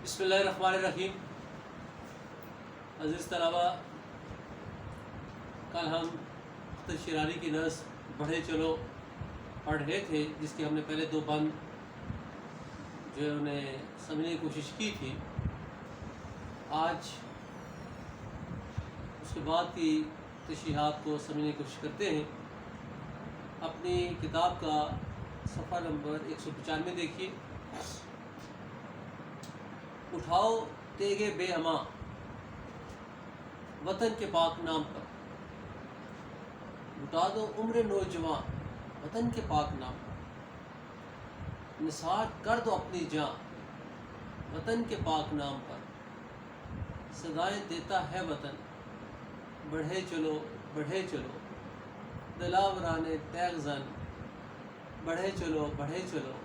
بسم اللہ الرحمن الرحیم۔ عزیز طلبہ، کل ہم اختر شیرازی کی نظم بڑھے چلو پڑھ رہے تھے، جس کے ہم نے پہلے دو بند جو انہیں سمجھنے کی کوشش کی تھی۔ آج اس کے بعد کی تشریحات کو سمجھنے کی کوشش کرتے ہیں۔ اپنی کتاب کا صفحہ نمبر 195 دیکھیے۔ اٹھاؤ تیغِ بے اماں وطن کے پاک نام پر، لٹا دو عمر نوجواں وطن کے پاک نام پر، نثار کر دو اپنی جاں وطن کے پاک نام پر، صدائیں دیتا ہے وطن بڑھے چلو بڑھے چلو، دلاوران تیغ زن بڑھے چلو بڑھے چلو،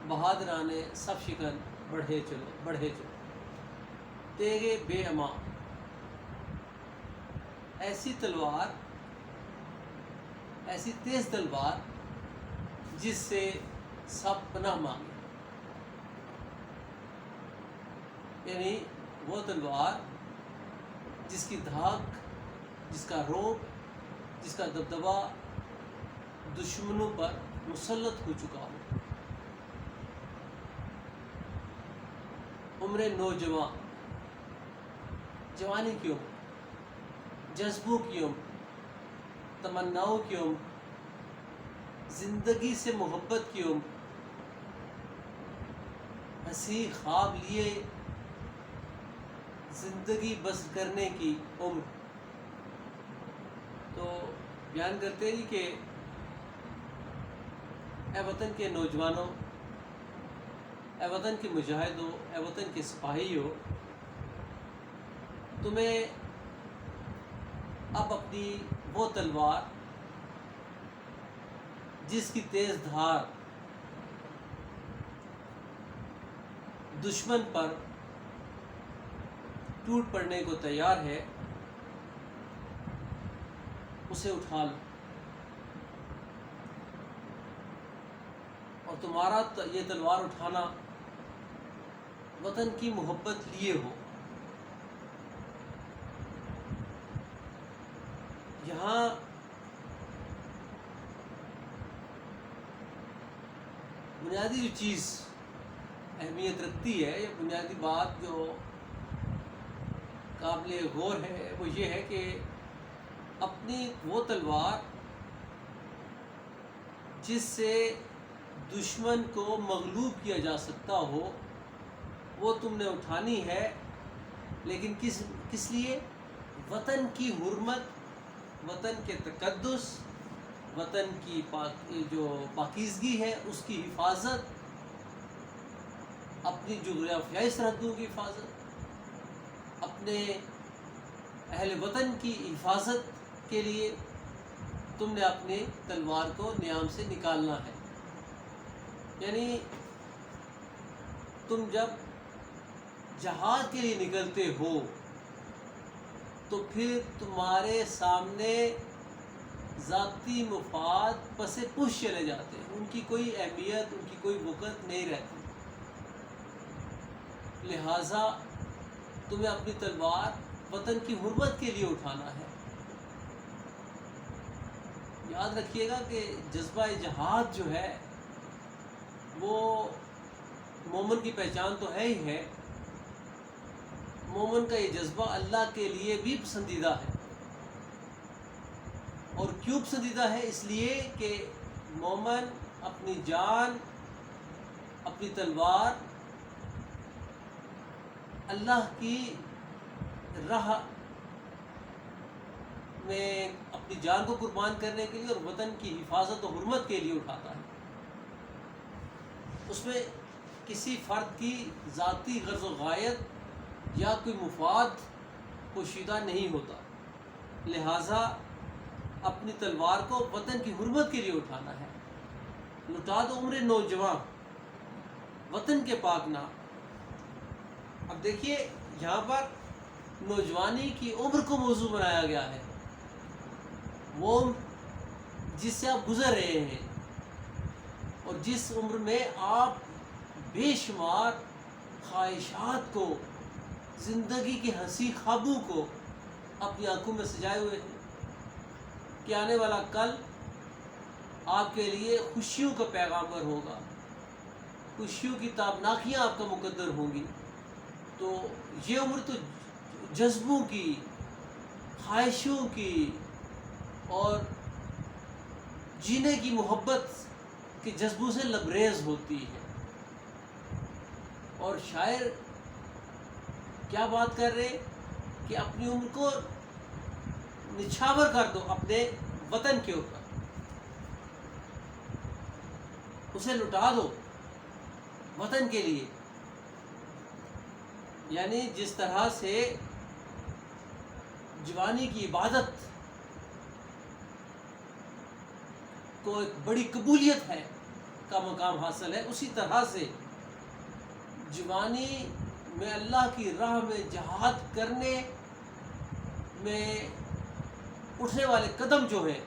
بہادران صف شکن بڑھے چلو بڑھے چلو۔ تیغِ بے اماں، ایسی تلوار، ایسی تیز تلوار جس سے سب پناہ مانگے، یعنی وہ تلوار جس کی دھاک، جس کا روب، جس کا دبدبہ دشمنوں پر مسلط ہو چکا ہو۔ عمر نوجواں، جوانی کی عمر، جذبوں کی عمر، تمناؤں کی عمر، زندگی سے محبت کی عمر، ہنسی خواب لیے زندگی بسر کرنے کی عمر۔ تو بیان کرتے ہیں کہ اے وطن کے نوجوانوں، اے وطن کے مجاہدوں، اے وطن کے سپاہیوں، تمہیں اب اپنی وہ تلوار جس کی تیز دھار دشمن پر ٹوٹ پڑنے کو تیار ہے، اسے اٹھا لو، اور تمہارا یہ تلوار اٹھانا وطن کی محبت لیے ہو۔ یہاں بنیادی جو چیز اہمیت رکھتی ہے، یہ بنیادی بات جو قابل غور ہے، وہ یہ ہے کہ اپنی وہ تلوار جس سے دشمن کو مغلوب کیا جا سکتا ہو، وہ تم نے اٹھانی ہے، لیکن کس لیے؟ وطن کی حرمت، وطن کے تقدس، وطن کی جو پاکیزگی ہے اس کی حفاظت، اپنی جغرافیائی سرحدوں کی حفاظت، اپنے اہل وطن کی حفاظت کے لیے تم نے اپنی تلوار کو نیام سے نکالنا ہے۔ یعنی تم جب جہاد کے لیے نکلتے ہو تو پھر تمہارے سامنے ذاتی مفاد پس پش چلے جاتے ہیں، ان کی کوئی اہمیت، ان کی کوئی وقت نہیں رہتی۔ لہٰذا تمہیں اپنی تلوار وطن کی حرمت کے لیے اٹھانا ہے۔ یاد رکھیے گا کہ جذبہ جہاد جو ہے وہ مومن کی پہچان تو ہے ہی ہے۔ مومن کا یہ جذبہ اللہ کے لیے بھی پسندیدہ ہے، اور کیوں پسندیدہ ہے؟ اس لیے کہ مومن اپنی جان، اپنی تلوار اللہ کی راہ میں اپنی جان کو قربان کرنے کے لیے اور وطن کی حفاظت و حرمت کے لیے اٹھاتا ہے۔ اس میں کسی فرد کی ذاتی غرض و غایت یا کوئی مفاد پوشیدہ نہیں ہوتا۔ لہٰذا اپنی تلوار کو وطن کی حرمت کے لیے اٹھانا ہے۔ لٹا دو عمر نوجواں وطن کے پاک نام۔ اب دیکھیے یہاں پر نوجوانی کی عمر کو موضوع بنایا گیا ہے، وہ جس سے آپ گزر رہے ہیں اور جس عمر میں آپ بے شمار خواہشات کو، زندگی کے ہنسی خوابوں کو اپنی آنکھوں میں سجائے ہوئے ہیں کہ آنے والا کل آپ کے لیے خوشیوں کا پیغامبر ہوگا، خوشیوں کی تابناکیاں آپ کا مقدر ہوں گی. تو یہ عمر تو جذبوں کی، خواہشوں کی اور جینے کی محبت کے جذبوں سے لبریز ہوتی ہے. اور شاعر کیا بات کر رہے کہ اپنی عمر کو نچھاور کر دو اپنے وطن کے اوپر، اسے لٹا دو وطن کے لیے. یعنی جس طرح سے جوانی کی عبادت کو ایک بڑی قبولیت ہے کا مقام حاصل ہے، اسی طرح سے جوانی میں اللہ کی راہ میں جہاد کرنے میں اٹھنے والے قدم جو ہیں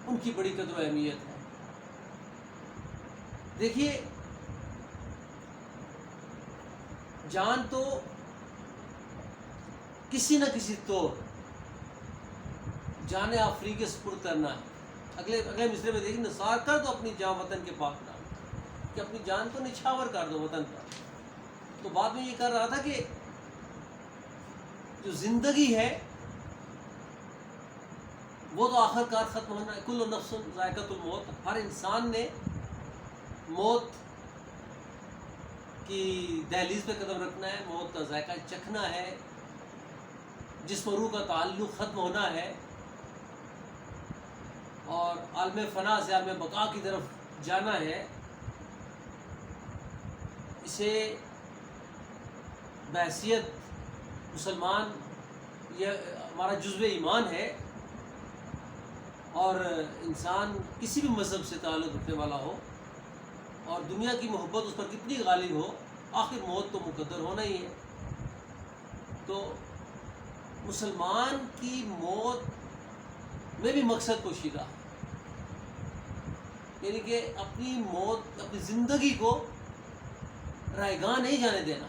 ان کی بڑی قدر و اہمیت ہے. دیکھیے جان تو کسی نہ کسی طور جان آفری کے سپرد کرنا ہے. اگلے مصرے میں دیکھیں، نثار کر دو اپنی جان وطن کے پاک نام، کہ اپنی جان کو نچھاور کر دو وطن کا. تو بعد میں یہ کر رہا تھا کہ جو زندگی ہے وہ تو آخر کار ختم ہونا ہے. کل نفس ذائقۃ الموت، ہر انسان نے موت کی دہلیز پہ قدم رکھنا ہے، موت کا ذائقہ چکھنا ہے، جسم و روح کا تعلق ختم ہونا ہے اور عالم فنا سے عالم بقا کی طرف جانا ہے. اسے بحیثیت مسلمان یہ ہمارا جزو ایمان ہے، اور انسان کسی بھی مذہب سے تعلق رکھنے والا ہو اور دنیا کی محبت اس پر کتنی غالب ہو، آخر موت تو مقدر ہونا ہی ہے. تو مسلمان کی موت میں بھی مقصد پوشیدہ، یعنی کہ اپنی موت، اپنی زندگی کو رائے گاہ نہیں جانے دینا.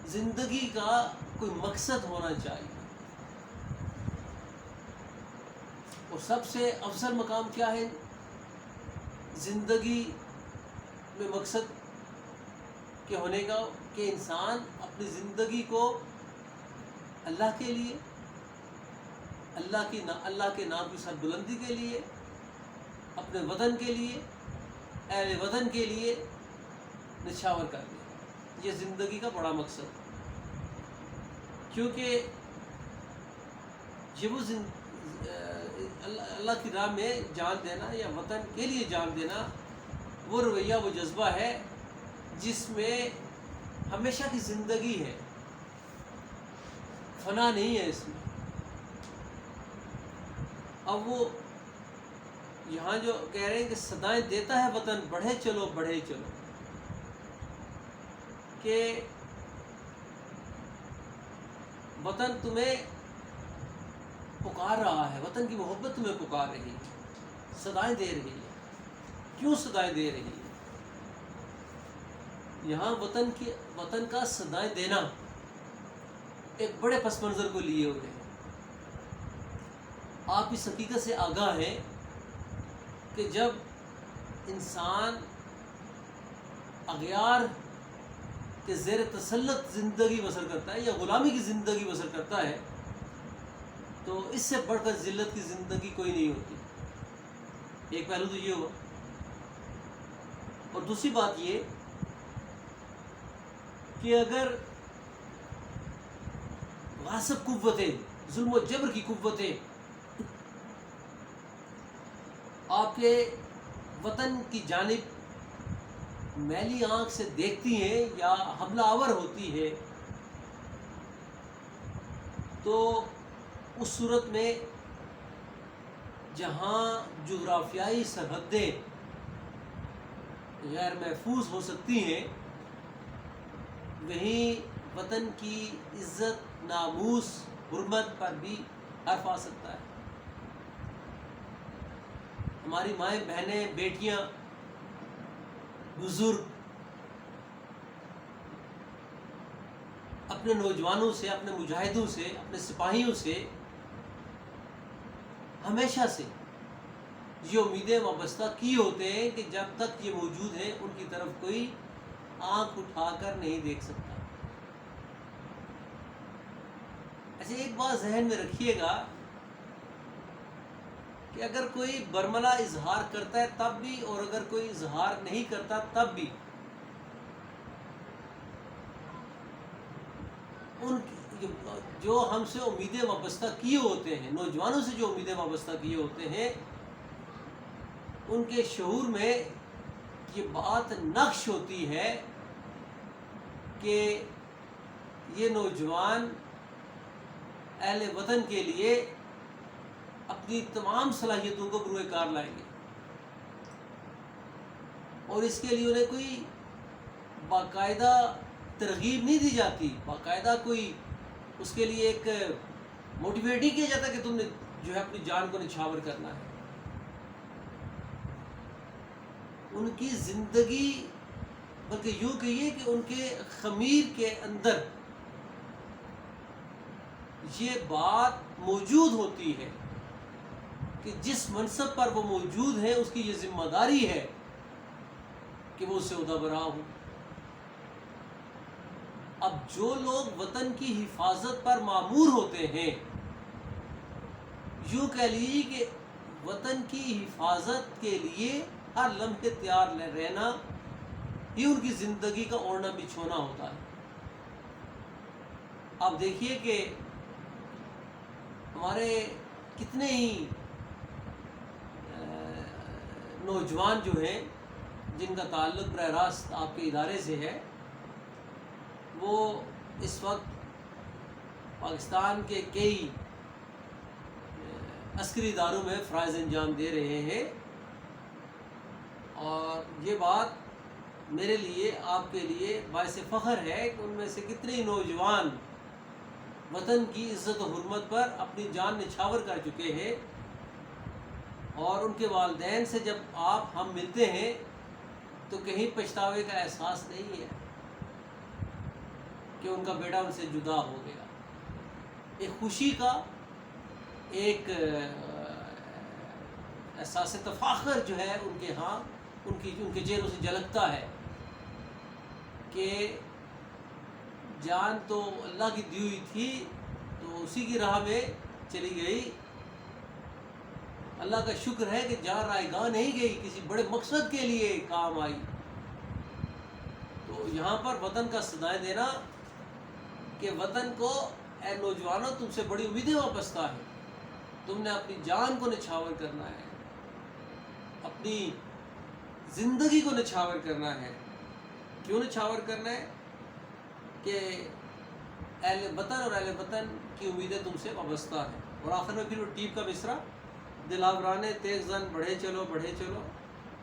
زندگی کا کوئی مقصد ہونا چاہیے. اور سب سے افضل مقام کیا ہے زندگی میں مقصد کے ہونے کا؟ کہ انسان اپنی زندگی کو اللہ کے لیے، اللہ کے نام کی سربلندی کے لیے، اپنے وطن کے لیے، اہل وطن کے لیے نچھاور کر دے. یہ زندگی کا بڑا مقصد ہے، کیونکہ یہ وہ اللہ کی راہ میں جان دینا یا وطن کے لیے جان دینا وہ رویہ، وہ جذبہ ہے جس میں ہمیشہ کی زندگی ہے، فنا نہیں ہے اس میں. اب وہ یہاں جو کہہ رہے ہیں کہ صدائیں دیتا ہے وطن، بڑھے چلو بڑھے چلو، کہ وطن تمہیں پکار رہا ہے، وطن کی محبت تمہیں پکار رہی ہے، صدائیں دے رہی ہے. کیوں صدائیں دے رہی ہے؟ یہاں وطن کا صدائیں دینا ایک بڑے پس منظر کو لیے ہوئے ہیں. آپ اس حقیقت سے آگاہ ہیں کہ جب انسان اغیار کے زیر تسلط زندگی بسر کرتا ہے یا غلامی کی زندگی بسر کرتا ہے تو اس سے بڑھ کر ذلت کی زندگی کوئی نہیں ہوتی. ایک پہلو تو یہ ہوا. اور دوسری بات یہ کہ اگر غاصب قوتیں، ظلم و جبر کی قوتیں آپ کے وطن کی جانب میلی آنکھ سے دیکھتی ہیں یا حملہ آور ہوتی ہے، تو اس صورت میں جہاں جغرافیائی سرحدیں غیر محفوظ ہو سکتی ہیں، وہیں وطن کی عزت، ناموس، حرمت پر بھی حرف آ سکتا ہے. ہماری مائیں، بہنیں، بیٹیاں، بزرگ اپنے نوجوانوں سے، اپنے مجاہدوں سے، اپنے سپاہیوں سے ہمیشہ سے یہ امیدیں وابستہ کی ہوتے ہیں کہ جب تک یہ موجود ہیں ان کی طرف کوئی آنکھ اٹھا کر نہیں دیکھ سکتا۔ ایسے ایک بات ذہن میں رکھیے گا کہ اگر کوئی برملا اظہار کرتا ہے تب بھی، اور اگر کوئی اظہار نہیں کرتا تب بھی، ان جو ہم سے امیدیں وابستہ کیے ہوتے ہیں، نوجوانوں سے جو امیدیں وابستہ کیے ہوتے ہیں، ان کے شعور میں یہ بات نقش ہوتی ہے کہ یہ نوجوان اہل وطن کے لیے اپنی تمام صلاحیتوں کو بروئے کار لائیں گے، اور اس کے لیے انہیں کوئی باقاعدہ ترغیب نہیں دی جاتی، باقاعدہ کوئی اس کے لیے ایک موٹیویٹ نہیں کیا جاتا کہ تم نے جو ہے اپنی جان کو نچھاور کرنا ہے۔ ان کی زندگی، بلکہ یوں کہیے کہ ان کے خمیر کے اندر یہ بات موجود ہوتی ہے کہ جس منصب پر وہ موجود ہیں اس کی یہ ذمہ داری ہے کہ وہ اس سے عہدہ برا ہوں۔ اب جو لوگ وطن کی حفاظت پر مامور ہوتے ہیں، یوں کہہ لیجیے کہ وطن کی حفاظت کے لیے ہر لمحے تیار رہنا یہ ان کی زندگی کا اوڑھنا بچھونا ہوتا ہے۔ اب دیکھیے کہ ہمارے کتنے ہی نوجوان جو ہیں جن کا تعلق براہ راست آپ کے ادارے سے ہے، وہ اس وقت پاکستان کے کئی عسکری اداروں میں فرائض انجام دے رہے ہیں، اور یہ بات میرے لیے، آپ کے لیے باعث فخر ہے کہ ان میں سے کتنے نوجوان وطن کی عزت و حرمت پر اپنی جان نچھاور کر چکے ہیں، اور ان کے والدین سے جب ہم ملتے ہیں تو کہیں پچھتاوے کا احساس نہیں ہے کہ ان کا بیٹا ان سے جدا ہو گیا۔ ایک خوشی کا، ایک احساس تفاخر جو ہے ان کے ہاں ان کے چہروں سے جھلکتا ہے کہ جان تو اللہ کی دی ہوئی تھی تو اسی کی راہ میں چلی گئی، اللہ کا شکر ہے کہ جان رائے گاہ نہیں گئی، کسی بڑے مقصد کے لیے کام آئی۔ تو یہاں پر وطن کا صدائے دینا کہ وطن کو، اے نوجوانوں تم سے بڑی امیدیں وابستہ ہیں، تم نے اپنی جان کو نچھاور کرنا ہے، اپنی زندگی کو نچھاور کرنا ہے۔ کیوں نچھاور کرنا ہے؟ کہ اہل وطن اور اہل وطن کی امیدیں تم سے وابستہ ہیں۔ اور آخر میں پھر وہ ٹیپ کا مصرع، دلاورانے تیغ زن بڑھے چلو بڑھے چلو،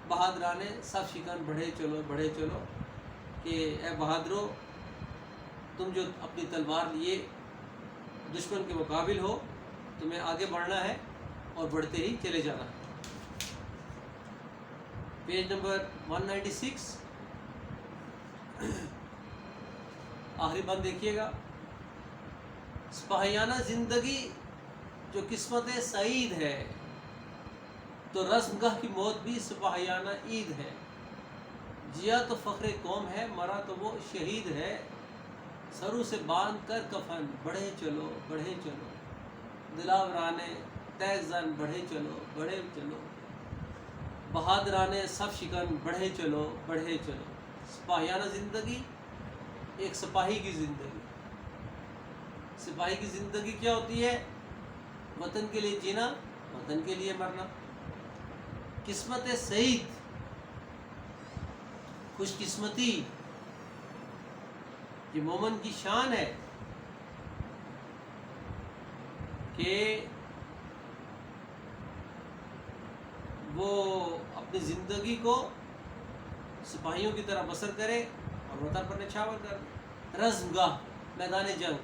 بہادرانے صف شکن بڑھے چلو بڑھے چلو، کہ اے بہادرو تم جو اپنی تلوار لیے دشمن کے مقابل ہو، تمہیں آگے بڑھنا ہے اور بڑھتے ہی چلے جانا ہے۔ پیج نمبر 196، آخری بند دیکھیے گا۔ سپاہیانہ زندگی جو قسمت سعید ہے، تو رزم گاہ کی موت بھی سپاہیانہ عید ہے۔ جیا تو فخر قوم ہے، مرا تو وہ شہید ہے، سرو سے باندھ کر کفن بڑھے چلو بڑھے چلو، دلاورانے تیغ زن بڑھے چلو بڑھے چلو، بہادرانے صف شکن بڑھے چلو بڑھے چلو۔ سپاہیانہ زندگی ایک سپاہی کی زندگی، سپاہی کی زندگی کیا ہوتی ہے؟ وطن کے لیے جینا، وطن کے لیے مرنا۔ قسمت سعید، خوش قسمتی، یہ مومن کی شان ہے کہ وہ اپنی زندگی کو سپاہیوں کی طرح بسر کرے اور وطن پر نچھاور کرے۔ رزم گاہ، میدان جنگ،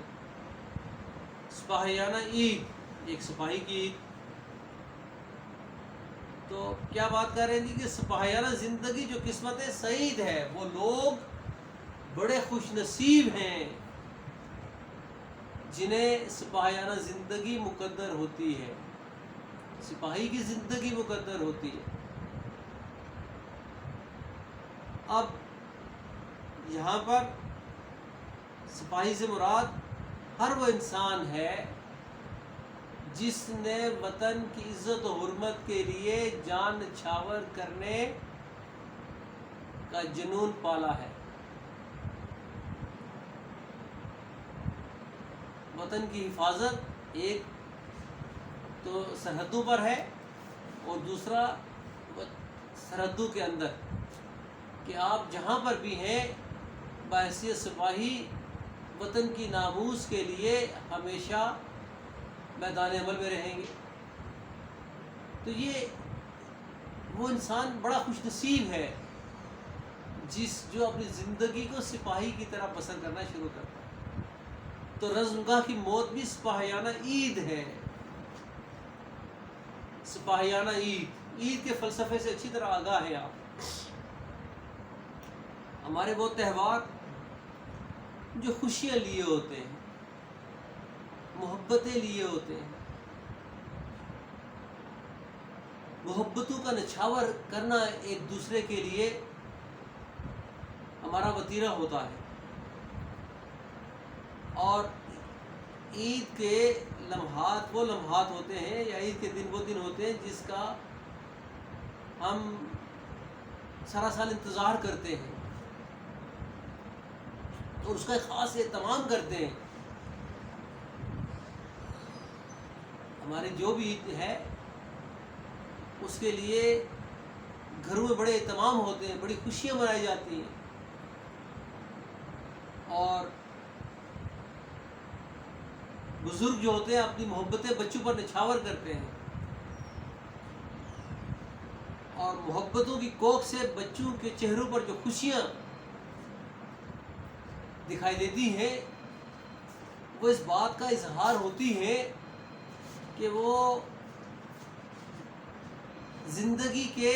سپاہیانہ عید، ایک سپاہی کی عید۔ تو کیا بات کر رہے ہیں کہ سپاہیانہ زندگی جو قسمت سعید ہے، وہ لوگ بڑے خوش نصیب ہیں جنہیں سپاہیانہ زندگی مقدر ہوتی ہے، سپاہی کی زندگی مقدر ہوتی ہے۔ اب یہاں پر سپاہی سے مراد ہر وہ انسان ہے جس نے وطن کی عزت و حرمت کے لیے جان نچھاور کرنے کا جنون پالا ہے۔ وطن کی حفاظت ایک تو سرحدوں پر ہے، اور دوسرا سرحدوں کے اندر، کہ آپ جہاں پر بھی ہیں بحیثیت سپاہی وطن کی ناموس کے لیے ہمیشہ میدان عمل میں رہیں گے۔ تو یہ وہ انسان بڑا خوش نصیب ہے جو اپنی زندگی کو سپاہی کی طرح بسر کرنا شروع کرتا ہے۔ تو رزمگاہ کی موت بھی سپاہیانہ عید ہے، سپاہیانہ عید کے فلسفے سے اچھی طرح آگاہ ہے آپ۔ ہمارے وہ تہوار جو خوشیاں لیے ہوتے ہیں، محبتیں لیے ہوتے ہیں، محبتوں کا نچھاور کرنا ایک دوسرے کے لیے ہمارا وتیرہ ہوتا ہے۔ اور عید کے لمحات وہ لمحات ہوتے ہیں، یا عید کے دن وہ دن ہوتے ہیں جس کا ہم سارا سال انتظار کرتے ہیں اور اس کا ایک خاص اہتمام کرتے ہیں۔ ہماری جو بھی عید ہے اس کے لیے گھروں میں بڑے اہتمام ہوتے ہیں، بڑی خوشیاں منائی جاتی ہیں، اور بزرگ جو ہوتے ہیں اپنی محبتیں بچوں پر نچھاور کرتے ہیں، اور محبتوں کی کوکھ سے بچوں کے چہروں پر جو خوشیاں دکھائی دیتی ہیں وہ اس بات کا اظہار ہوتی ہے کہ وہ زندگی کے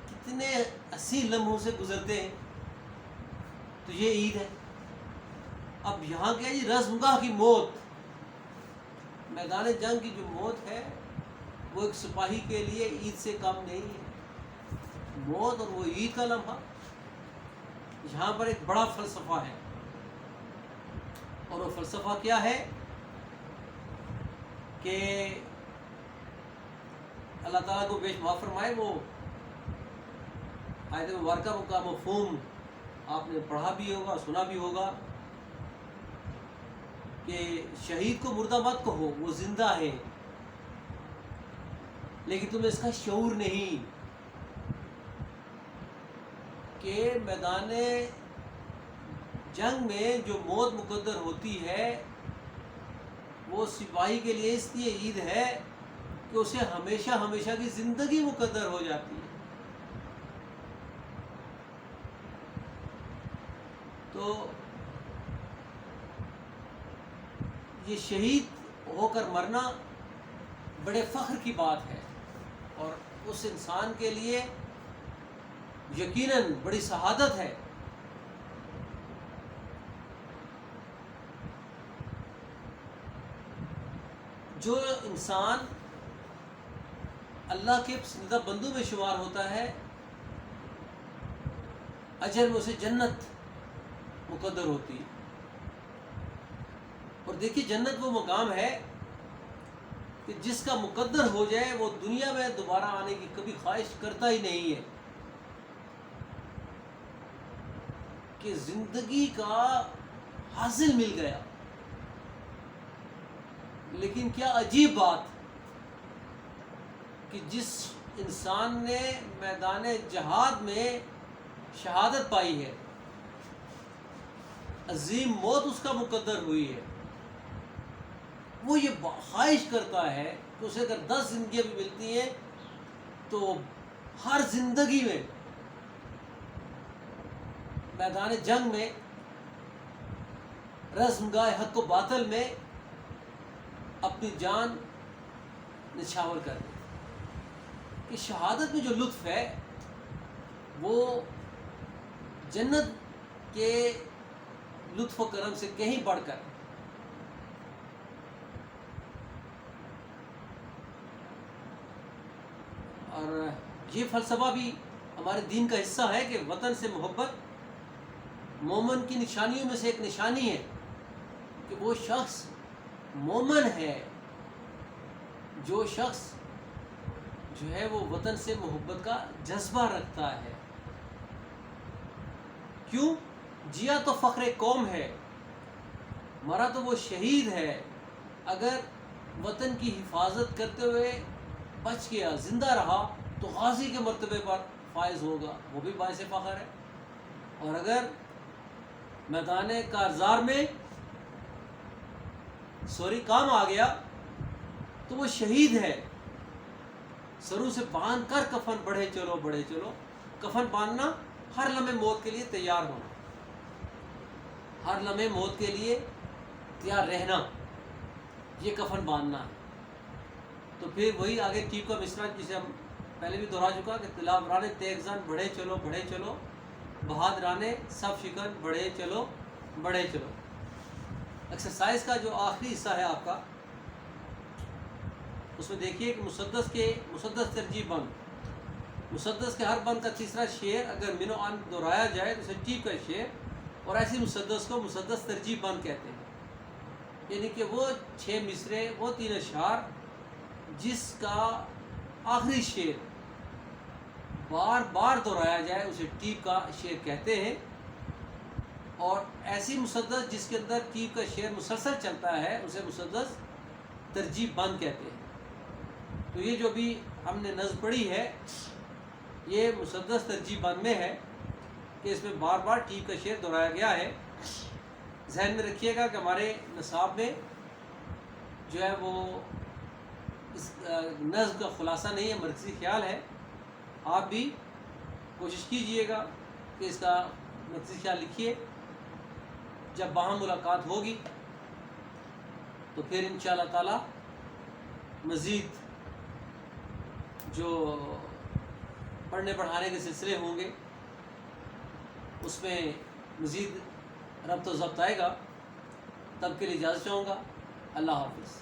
کتنے حسین لمحوں سے گزرتے ہیں۔ تو یہ عید ہے۔ اب یہاں کیا جی، رزمگاہ کی موت، میدان جنگ کی جو موت ہے وہ ایک سپاہی کے لیے عید سے کم نہیں ہے۔ موت اور وہ عید کا لمحہ، یہاں پر ایک بڑا فلسفہ ہے، اور وہ فلسفہ کیا ہے کہ اللہ تعالیٰ کو بیش معاف فرمائے، وہ آیت مبارکہ کا مفہوم آپ نے پڑھا بھی ہوگا، سنا بھی ہوگا، کہ شہید کو مردہ مت کہو، وہ زندہ ہے، لیکن تمہیں اس کا شعور نہیں کہ میدان جنگ میں جو موت مقدر ہوتی ہے وہ سپاہی کے لیے اس لیے عید ہے کہ اسے ہمیشہ ہمیشہ کی زندگی مقدر ہو جاتی ہے۔ تو یہ شہید ہو کر مرنا بڑے فخر کی بات ہے، اور اس انسان کے لیے یقیناً بڑی سعادت ہے۔ جو انسان اللہ کے پسندیدہ بندوں میں شمار ہوتا ہے، اجر میں اسے جنت مقدر ہوتی ہے۔ اور دیکھیے، جنت وہ مقام ہے کہ جس کا مقدر ہو جائے وہ دنیا میں دوبارہ آنے کی کبھی خواہش کرتا ہی نہیں ہے، کہ زندگی کا حاصل مل گیا۔ لیکن کیا عجیب بات کہ جس انسان نے میدان جہاد میں شہادت پائی ہے، عظیم موت اس کا مقدر ہوئی ہے، وہ یہ خواہش کرتا ہے کہ اسے اگر 10 زندگیاں بھی ملتی ہیں تو ہر زندگی میں میدان جنگ میں، رزمگاہ حق و باطل میں اپنی جان نچھاور کر دے۔ کہ شہادت میں جو لطف ہے وہ جنت کے لطف و کرم سے کہیں بڑھ کر اور یہ فلسفہ بھی ہمارے دین کا حصہ ہے کہ وطن سے محبت مومن کی نشانیوں میں سے ایک نشانی ہے کہ وہ شخص مومن ہے، جو شخص جو ہے وہ وطن سے محبت کا جذبہ رکھتا ہے۔ کیوں؟ جیا تو فخر قوم ہے، مرا تو وہ شہید ہے، اگر وطن کی حفاظت کرتے ہوئے بچ گیا، زندہ رہا تو غازی کے مرتبے پر فائز ہوگا، وہ بھی باعث فخر ہے۔ اور اگر میدان کارزار میں کام آ گیا تو وہ شہید ہے۔ سروں سے باندھ کر کفن بڑھے چلو بڑھے چلو، کفن باندھنا ہر لمحے موت کے لیے تیار ہونا، ہر لمحے موت کے لیے تیار رہنا، یہ کفن باندھنا ہے۔ تو پھر وہی آگے ٹیپ کا مصرع جسے ہم پہلے بھی دہرا چکا کہ دلاوران تیغ زن بڑھے چلو، بہادرانے سب شکن بڑھے چلو بڑھے چلو۔ ایکسرسائز کا جو آخری حصہ ہے آپ کا، اس میں دیکھیے کہ مسدس ترجیح بند، مسدس کے ہر بند کا تیسرا شعر اگر من و عن دہرایا جائے تو اسے ٹیپ کا شعر، اور ایسی مسدس کو مسدس ترجیح بند کہتے ہیں۔ یعنی کہ وہ 6 مصرے، وہ 3 اشعار جس کا آخری شعر بار بار دہرایا جائے اسے ٹیپ کا شعر کہتے ہیں، اور ایسی مسدس جس کے اندر ٹیپ کا شعر مسلسل چلتا ہے اسے مسدس ترجیح بند کہتے ہیں۔ تو یہ جو بھی ہم نے نظم پڑھی ہے یہ مسدس ترجیح بند میں ہے کہ اس میں بار بار ٹیپ کا شعر دہرایا گیا ہے۔ ذہن میں رکھیے گا کہ ہمارے نصاب میں جو ہے وہ اس نظم کا خلاصہ نہیں ہے، مرکزی خیال ہے۔ آپ بھی کوشش کیجئے گا کہ اس کا مرکزی خیال لکھیے۔ جب باہم ملاقات ہوگی تو پھر انشاءاللہ تعالی مزید جو پڑھنے پڑھانے کے سلسلے ہوں گے اس میں مزید ربط و ضبط آئے گا۔ تب کے لیے اجازت چاہوں گا۔ اللہ حافظ۔